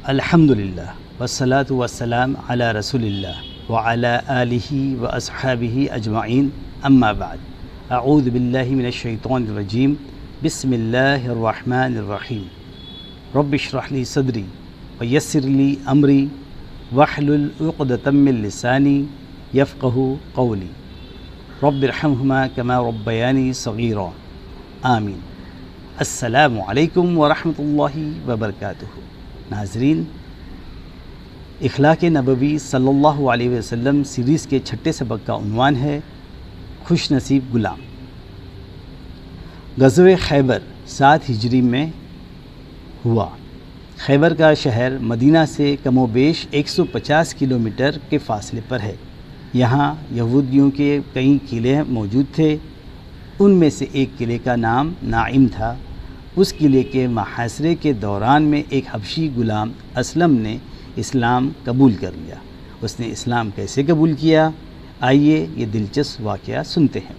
الحمدللہ والصلاة والسلام علی رسول اللہ وعلی آلہ واصحابہ اجمعین، اما بعد، اعوذ باللہ من الشیطان الرجیم، بسم اللہ الرحمن الرحیم، رب اشرح لی صدری ویسر لی امری واحلل عقدۃ من لسانی یفقہوا قولی، رب ارحمہما کما ربیانی صغیرا، آمین۔ السلام علیکم ورحمۃ اللہ وبرکاتہ۔ ناظرین، اخلاق نبوی صلی اللہ علیہ وسلم سیریز کے چھٹے سبق کا عنوان ہے خوش نصیب غلام۔ غزوہ خیبر 7 ہجری میں ہوا۔ خیبر کا شہر مدینہ سے کم و بیش 150 کلومیٹر کے فاصلے پر ہے۔ یہاں یہودیوں کے کئی قلعے موجود تھے۔ ان میں سے ایک قلعے کا نام نائم تھا۔ اس قلعے کے محاصرے کے دوران میں ایک حبشی غلام اسلم نے اسلام قبول کر لیا۔ اس نے اسلام کیسے قبول کیا؟ آئیے یہ دلچسپ واقعہ سنتے ہیں۔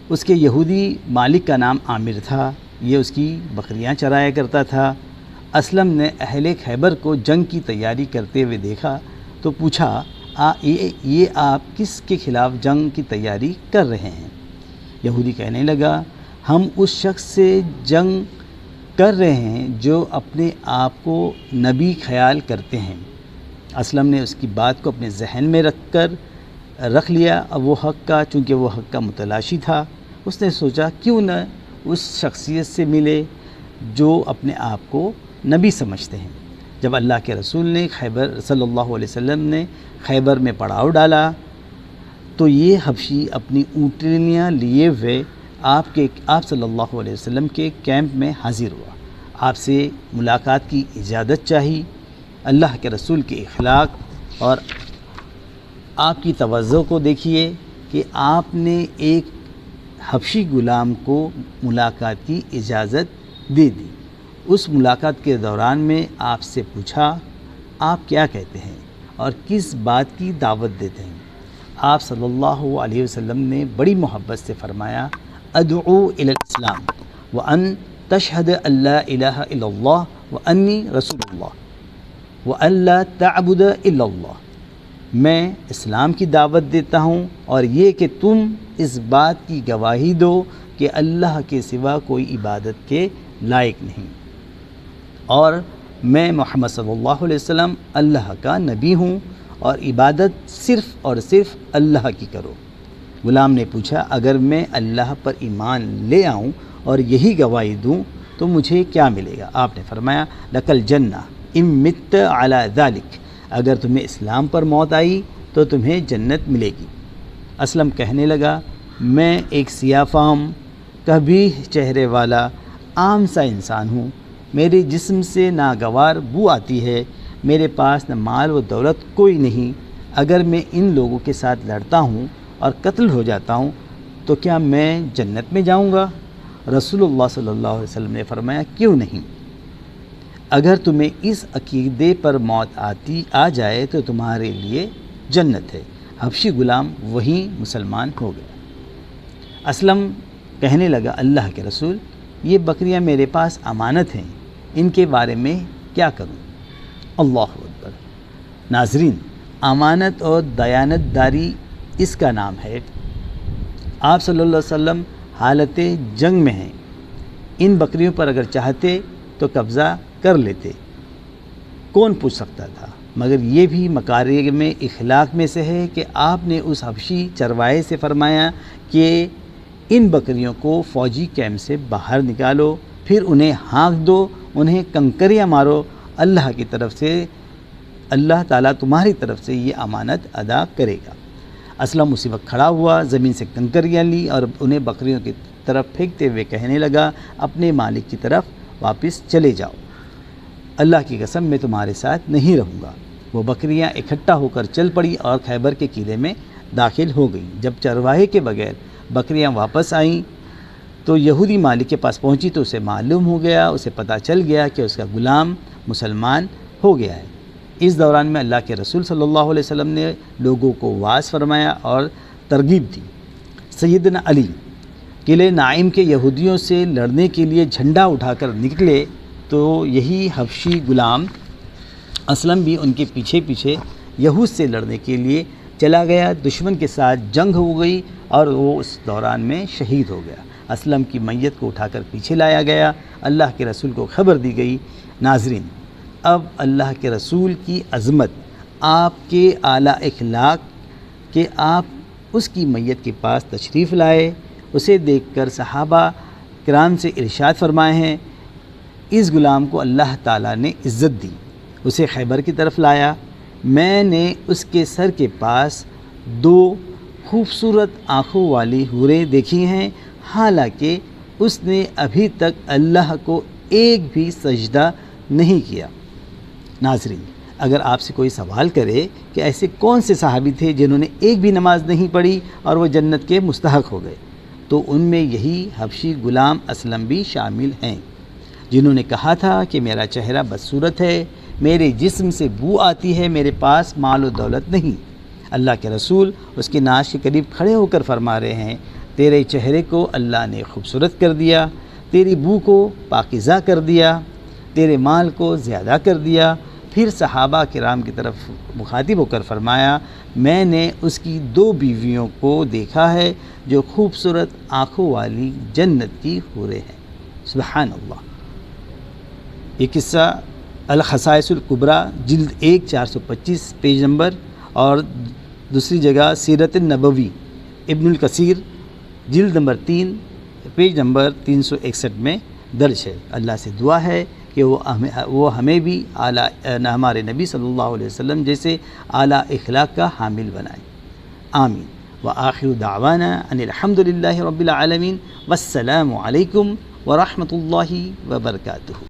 اس کے یہودی مالک کا نام عامر تھا۔ یہ اس کی بکریاں چرایا کرتا تھا۔ اسلم نے اہل خیبر کو جنگ کی تیاری کرتے ہوئے دیکھا تو پوچھا، یہ آپ کس کے خلاف جنگ کی تیاری کر رہے ہیں؟ یہودی کہنے لگا، ہم اس شخص سے جنگ کر رہے ہیں جو اپنے آپ کو نبی خیال کرتے ہیں۔ اسلم نے اس کی بات کو اپنے ذہن میں رکھ لیا۔ اب وہ حق کا، چونکہ وہ حق کا متلاشی تھا، اس نے سوچا کیوں نہ اس شخصیت سے ملے جو اپنے آپ کو نبی سمجھتے ہیں۔ جب اللہ کے رسول نے خیبر صلی اللہ علیہ وسلم نے خیبر میں پڑاؤ ڈالا تو یہ حبشی اپنی اونٹنیاں لیے ہوئے آپ صلی اللہ علیہ وسلم کے کیمپ میں حاضر ہوا۔ آپ سے ملاقات کی اجازت چاہی۔ اللہ کے رسول کے اخلاق اور آپ کی توجہ کو دیکھیے کہ آپ نے ایک حبشی غلام کو ملاقات کی اجازت دے دی۔ اس ملاقات کے دوران میں آپ سے پوچھا، آپ کیا کہتے ہیں اور کس بات کی دعوت دیتے ہیں؟ آپ صلی اللہ علیہ وسلم نے بڑی محبت سے فرمایا، ادعو الی الاسلام وان تشہد ان لا الہ الا اللہ وانی رسول اللہ وان لا تعبد الا اللہ۔ میں اسلام کی دعوت دیتا ہوں اور یہ کہ تم اس بات کی گواہی دو کہ اللہ کے سوا کوئی عبادت کے لائق نہیں، اور میں محمد صلی اللہ علیہ وسلم اللہ کا نبی ہوں اور عبادت صرف اور صرف اللہ کی کرو۔ غلام نے پوچھا، اگر میں اللہ پر ایمان لے آؤں اور یہی گواہی دوں تو مجھے کیا ملے گا؟ آپ نے فرمایا، لک الجنہ ان مت علی ذلک، اگر تمہیں اسلام پر موت آئی تو تمہیں جنت ملے گی۔ اسلم کہنے لگا، میں ایک سیاہ فام کبھی چہرے والا عام سا انسان ہوں۔ میرے جسم سے ناگوار بو آتی ہے۔ میرے پاس نہ مال و دولت کوئی نہیں۔ اگر میں ان لوگوں کے ساتھ لڑتا ہوں اور قتل ہو جاتا ہوں تو کیا میں جنت میں جاؤں گا؟ رسول اللہ صلی اللہ علیہ وسلم نے فرمایا، کیوں نہیں؟ اگر تمہیں اس عقیدے پر موت آ جائے تو تمہارے لیے جنت ہے۔ حبشی غلام وہیں مسلمان ہو گیا۔ اسلم کہنے لگا، اللہ کے رسول، یہ بکریاں میرے پاس امانت ہیں، ان کے بارے میں کیا کروں؟ اللہ اکبر۔ ناظرین، امانت اور دیانت داری اس کا نام ہے۔ آپ صلی اللہ علیہ وسلم حالت جنگ میں ہیں۔ ان بکریوں پر اگر چاہتے تو قبضہ کر لیتے، کون پوچھ سکتا تھا؟ مگر یہ بھی مکارم اخلاق میں سے ہے کہ آپ نے اس حبشی چروائے سے فرمایا کہ ان بکریوں کو فوجی کیمپ سے باہر نکالو، پھر انہیں ہانک دو، انہیں کنکریاں مارو، اللہ کی طرف سے، اللہ تعالیٰ تمہاری طرف سے یہ امانت ادا کرے گا۔ اسلم اسی وقت کھڑا ہوا، زمین سے کنکریاں لی اور انہیں بکریوں کی طرف پھینکتے ہوئے کہنے لگا، اپنے مالک کی طرف واپس چلے جاؤ، اللہ کی قسم میں تمہارے ساتھ نہیں رہوں گا۔ وہ بکریاں اکٹھا ہو کر چل پڑی اور خیبر کے قلعے میں داخل ہو گئیں۔ جب چرواہے کے بغیر بکریاں واپس آئیں تو یہودی مالک کے پاس پہنچی تو اسے معلوم ہو گیا، اسے پتہ چل گیا کہ اس کا غلام مسلمان ہو گیا ہے۔ اس دوران میں اللہ کے رسول صلی اللہ علیہ وسلم نے لوگوں کو واعظ فرمایا اور ترغیب دی۔ سیدنا علی قلعہ نائم کے یہودیوں سے لڑنے کے لیے جھنڈا اٹھا کر نکلے تو یہی حبشی غلام اسلم بھی ان کے پیچھے پیچھے یہود سے لڑنے کے لیے چلا گیا، دشمن کے ساتھ جنگ ہو گئی اور وہ اس دوران میں شہید ہو گیا۔ اسلم کی میت کو اٹھا کر پیچھے لایا گیا، اللہ کے رسول کو خبر دی گئی۔ ناظرین، اب اللہ کے رسول کی عظمت، آپ کے اعلیٰ اخلاق کہ آپ اس کی میت کے پاس تشریف لائے، اسے دیکھ کر صحابہ کرام سے ارشاد فرمائے ہیں، اس غلام کو اللہ تعالیٰ نے عزت دی، اسے خیبر کی طرف لایا، میں نے اس کے سر کے پاس 2 خوبصورت آنکھوں والی حوریں دیکھی ہیں، حالانکہ اس نے ابھی تک اللہ کو ایک بھی سجدہ نہیں کیا۔ ناظرین، اگر آپ سے کوئی سوال کرے کہ ایسے کون سے صحابی تھے جنہوں نے ایک بھی نماز نہیں پڑھی اور وہ جنت کے مستحق ہو گئے، تو ان میں یہی حبشی غلام اسلم بھی شامل ہیں، جنہوں نے کہا تھا کہ میرا چہرہ بدصورت ہے، میرے جسم سے بو آتی ہے، میرے پاس مال و دولت نہیں۔ اللہ کے رسول اس کے ناش کے قریب کھڑے ہو کر فرما رہے ہیں، تیرے چہرے کو اللہ نے خوبصورت کر دیا، تیری بو کو پاکیزہ کر دیا، تیرے مال کو زیادہ کر دیا۔ پھر صحابہ کرام کی طرف مخاطب ہو کر فرمایا، میں نے اس کی 2 بیویوں کو دیکھا ہے جو خوبصورت آنکھوں والی جنت کی حوریں ہیں۔ سبحان اللہ۔ یہ قصہ الخصائص الکبریٰ جلد 1 425 پیج نمبر، اور دوسری جگہ سیرت النبوی ابن الکثیر جلد نمبر 3 پیج نمبر 361 میں درج ہے۔ اللہ سے دعا ہے کہ وہ ہمیں بھی ہمارے نبی صلی اللہ علیہ وسلم جیسے اعلیٰ اخلاق کا حامل بنائے، آمین۔ وآخر دعوانا ان الحمد للہ رب العالمین، والسلام علیکم ورحمۃ اللہ وبرکاتہ۔